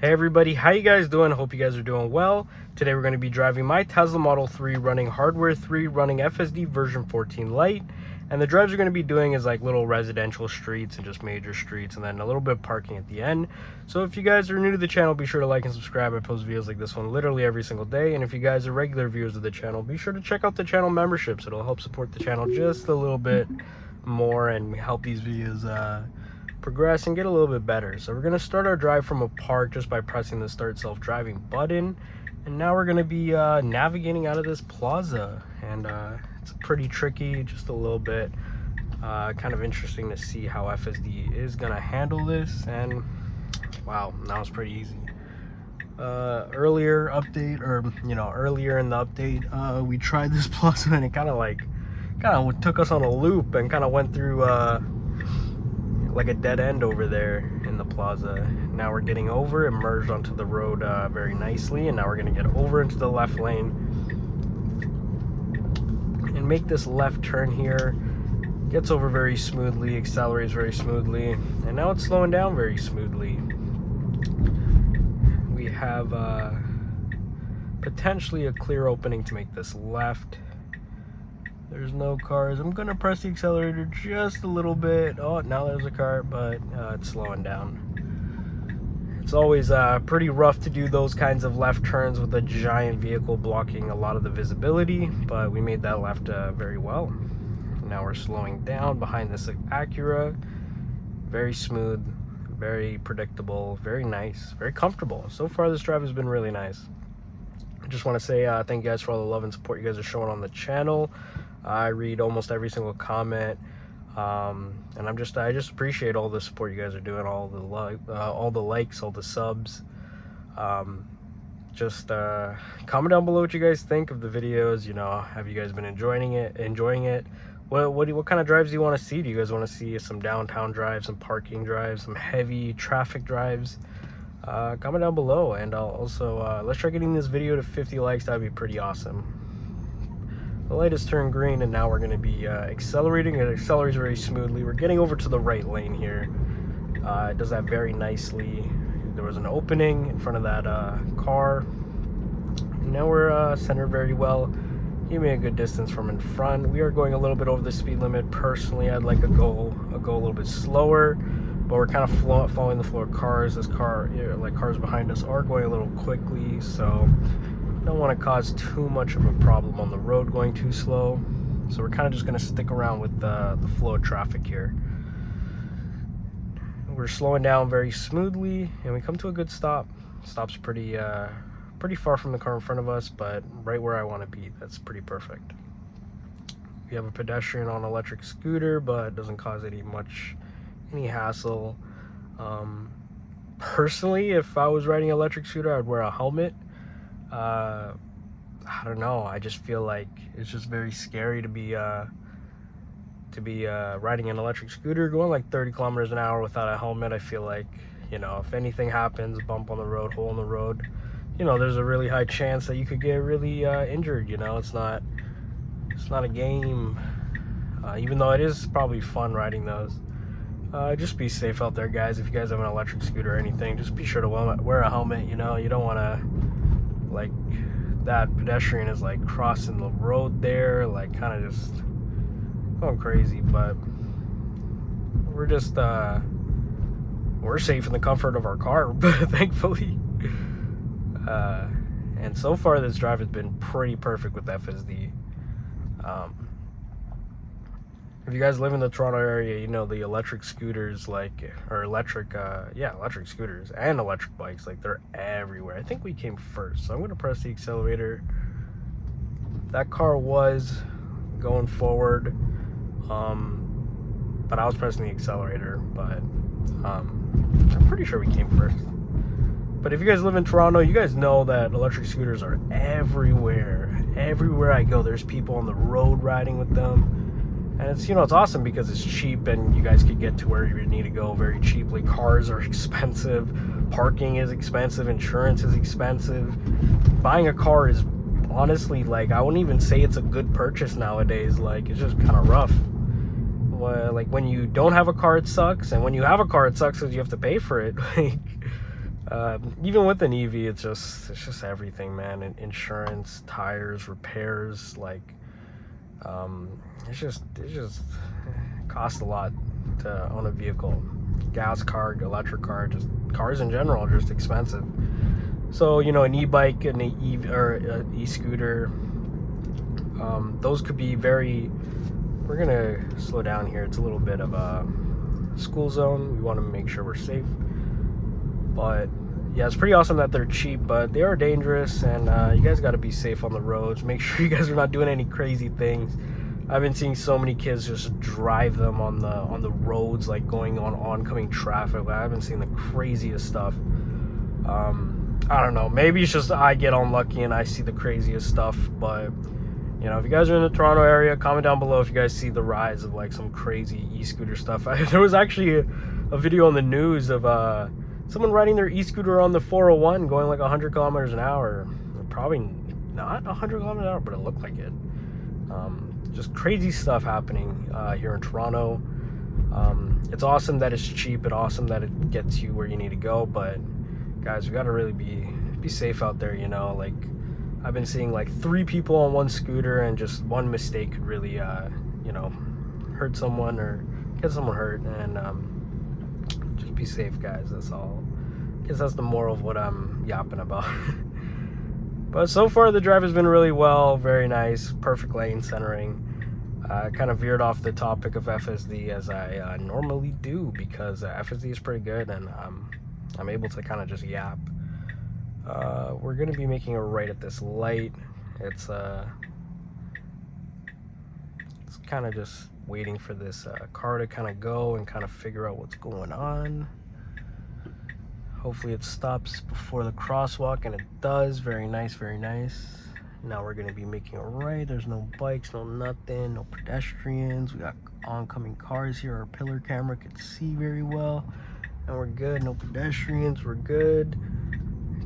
Hey everybody, how you guys doing? Hope you guys are doing well. Today we're going to be driving my Tesla Model 3 running hardware 3 running FSD version 14 Lite. And the drives we're going to be doing is like little residential streets and just major streets, and then a little bit of parking at the end. So if you guys are new to the channel, be sure to like and subscribe. I post videos like this one literally every single day. And if you guys are regular viewers of the channel, be sure to check out the channel memberships. It'll help support the channel just a little bit more and help these videos progress and get a little bit better. So we're going to start our drive from a park just by pressing the start self-driving button, and now we're going to be navigating out of this plaza, and it's pretty tricky, just a little bit kind of interesting to see how FSD is going to handle this. And wow, that was pretty easy. Earlier in the update, we tried this plaza and it kind of took us on a loop and kind of went through like a dead end over there in the plaza. Now we're getting over and merged onto the road very nicely, and now we're going to get over into the left lane and make this left turn here. Gets over very smoothly, accelerates very smoothly, and now it's slowing down very smoothly. We have potentially a clear opening to make this left. There's no cars. I'm gonna press the accelerator just a little bit. Oh, now there's a car, but it's slowing down. It's always pretty rough to do those kinds of left turns with a giant vehicle blocking a lot of the visibility, but we made that left very well. Now we're slowing down behind this Acura. Very smooth, very predictable, very nice, very comfortable. So far this drive has been really nice. I just want to say thank you guys for all the love and support you guys are showing on the channel. I read almost every single comment, and I just appreciate all the support you guys are doing, all the likes, all the subs. Just comment down below what you guys think of the videos. You know, have you guys been enjoying it? What kind of drives do you want to see? Do you guys want to see some downtown drives, some parking drives, some heavy traffic drives? Comment down below, and I'll also let's try getting this video to 50 likes. That'd be pretty awesome. The light has turned green, and now we're going to be accelerating. It accelerates very smoothly. We're getting over to the right lane here. It does that very nicely. There was an opening in front of that car. And now we're centered very well. Give me a good distance from in front. We are going a little bit over the speed limit. Personally, I'd like to go a little bit slower, but we're kind of following the flow of cars. This car, like cars behind us, are going a little quickly, so don't want to cause too much of a problem on the road going too slow. So we're kind of just going to stick around with the flow of traffic here. We're slowing down very smoothly, and we come to a good stop. Stop's pretty far from the car in front of us, but right where I want to be. That's pretty perfect. We have a pedestrian on an electric scooter, but it doesn't cause any hassle. Personally, if I was riding an electric scooter, I'd wear a helmet. I don't know, I just feel like it's just very scary to be riding an electric scooter going like 30 kilometers an hour without a helmet. I feel like, you know, if anything happens, bump on the road, hole in the road, you know, there's a really high chance that you could get really injured. You know, it's not a game, even though it is probably fun riding those. Just be safe out there, guys. If you guys have an electric scooter or anything, just be sure to wear a helmet. You know, you don't want to, like, that pedestrian is like crossing the road there, like kind of just going crazy. But we're just we're safe in the comfort of our car, thankfully. And so far this drive has been pretty perfect with FSD. If you guys live in the Toronto area, you know the electric scooters, electric scooters and electric bikes, like, they're everywhere. I think we came first, so I'm going to press the accelerator. That car was going forward, but I was pressing the accelerator, but I'm pretty sure we came first. But if you guys live in Toronto, you guys know that electric scooters are everywhere. Everywhere I go, there's people on the road riding with them. And it's, you know, it's awesome because it's cheap and you guys could get to where you need to go very cheaply. Cars are expensive, parking is expensive, insurance is expensive. Buying a car is honestly, like, I wouldn't even say it's a good purchase nowadays. Like, it's just kind of rough. Like, when you don't have a car, it sucks, and when you have a car, it sucks because you have to pay for it. Like, Even with an EV, it's just everything, man. Insurance, tires, repairs, like it's just costs a lot to own a vehicle. Gas car, electric car, just cars in general are just expensive. So, you know, an e-bike and an e-scooter, those could be very. We're gonna slow down here. It's a little bit of a school zone. We want to make sure we're safe. But yeah, it's pretty awesome that they're cheap, but they are dangerous, and you guys got to be safe on the roads. Make sure you guys are not doing any crazy things. I've been seeing so many kids just drive them on the roads, like going on oncoming traffic. I've been seeing the craziest stuff. I don't know, maybe it's just I get unlucky and I see the craziest stuff. But you know, if you guys are in the Toronto area, comment down below if you guys see the rise of like some crazy e-scooter stuff. There was actually a video on the news of someone riding their e-scooter on the 401 going like 100 kilometers an hour. Probably not 100 kilometers an hour, but it looked like it. Just crazy stuff happening here in Toronto. It's awesome that it's cheap and awesome that it gets you where you need to go, but guys, we got to really be safe out there, you know. Like, I've been seeing like 3 people on one scooter, and just one mistake could really you know, hurt someone or get someone hurt. And just be safe, guys. That's all. I guess that's the moral of what I'm yapping about. But so far the drive has been really well, very nice, perfect lane centering. I kind of veered off the topic of FSD as I normally do, because FSD is pretty good, and I'm able to kind of just yap. We're going to be making a right at this light. It's kind of just waiting for this car to kind of go and kind of figure out what's going on. Hopefully it stops before the crosswalk, and it does. Very nice, very nice. Now we're going to be making a right. There's no bikes, no nothing, no pedestrians. We got oncoming cars here. Our pillar camera can see very well, and we're good. No pedestrians, we're good.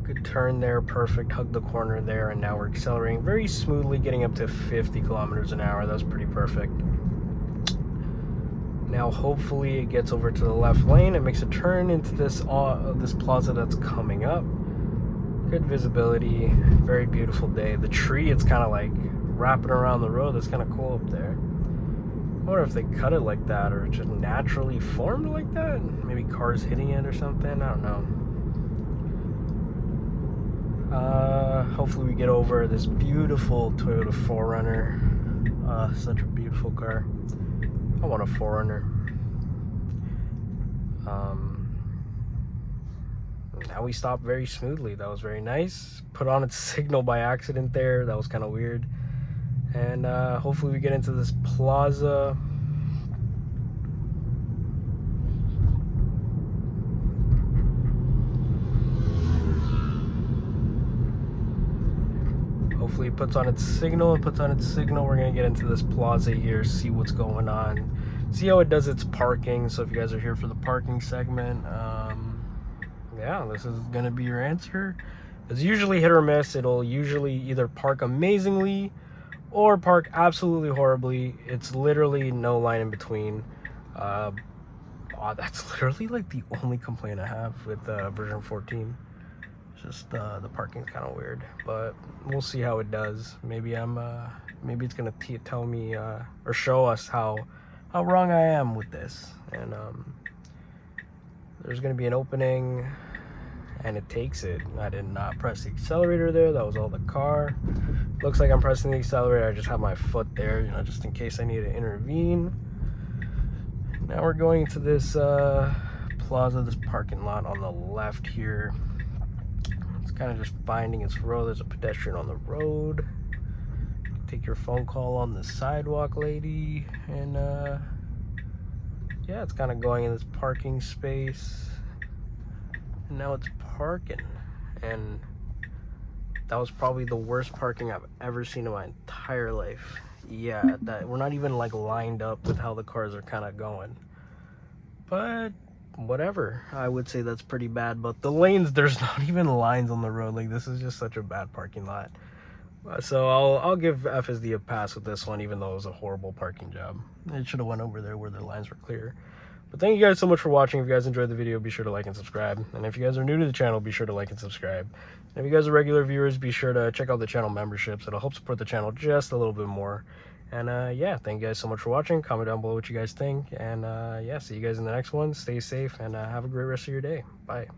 Good turn there, perfect. Hug the corner there, and now we're accelerating very smoothly, getting up to 50 kilometers an hour. That's pretty perfect. Now hopefully it gets over to the left lane and makes a turn into this plaza that's coming up. Good visibility, very beautiful day. The tree, it's kind of like wrapping around the road. That's kind of cool up there. I wonder if they cut it like that, or it just naturally formed like that. Maybe cars hitting it or something, I don't know. Hopefully we get over this beautiful Toyota 4Runner. Such a beautiful car. I want a 4Runner. Now we stopped very smoothly. That was very nice. Put on its signal by accident there. That was kind of weird. And hopefully we get into this plaza. Hopefully it puts on its signal. It puts on its signal. We're going to get into this plaza here, see what's going on, see how it does its parking. So if you guys are here for the parking segment, yeah, this is going to be your answer. It's usually hit or miss. It'll usually either park amazingly or park absolutely horribly. It's literally no line in between. That's literally like the only complaint I have with version 14. Just the parking's kind of weird, but we'll see how it does. Maybe maybe it's gonna tell me or show us how wrong I am with this. And there's gonna be an opening, and it takes it. I did not press the accelerator there. That was all the car. Looks like I'm pressing the accelerator. I just have my foot there, you know, just in case I need to intervene. Now we're going to this plaza, this parking lot on the left here. Kind of just finding its road. There's a pedestrian on the road. Take your phone call on the sidewalk, lady. And yeah, it's kind of going in this parking space, and now it's parking. And that was probably the worst parking I've ever seen in my entire life. Yeah, that we're not even like lined up with how the cars are kind of going, but whatever. I would say that's pretty bad. But the lanes, there's not even lines on the road. Like, this is just such a bad parking lot. So I'll give FSD a pass with this one, even though it was a horrible parking job. It should have went over there where the lines were clear. But thank you guys so much for watching. If you guys enjoyed the video, be sure to like and subscribe. And if you guys are new to the channel, be sure to like and subscribe. And if you guys are regular viewers, be sure to check out the channel memberships. It'll help support the channel just a little bit more. And yeah, thank you guys so much for watching. Comment down below what you guys think. And yeah, see you guys in the next one. Stay safe and have a great rest of your day. Bye.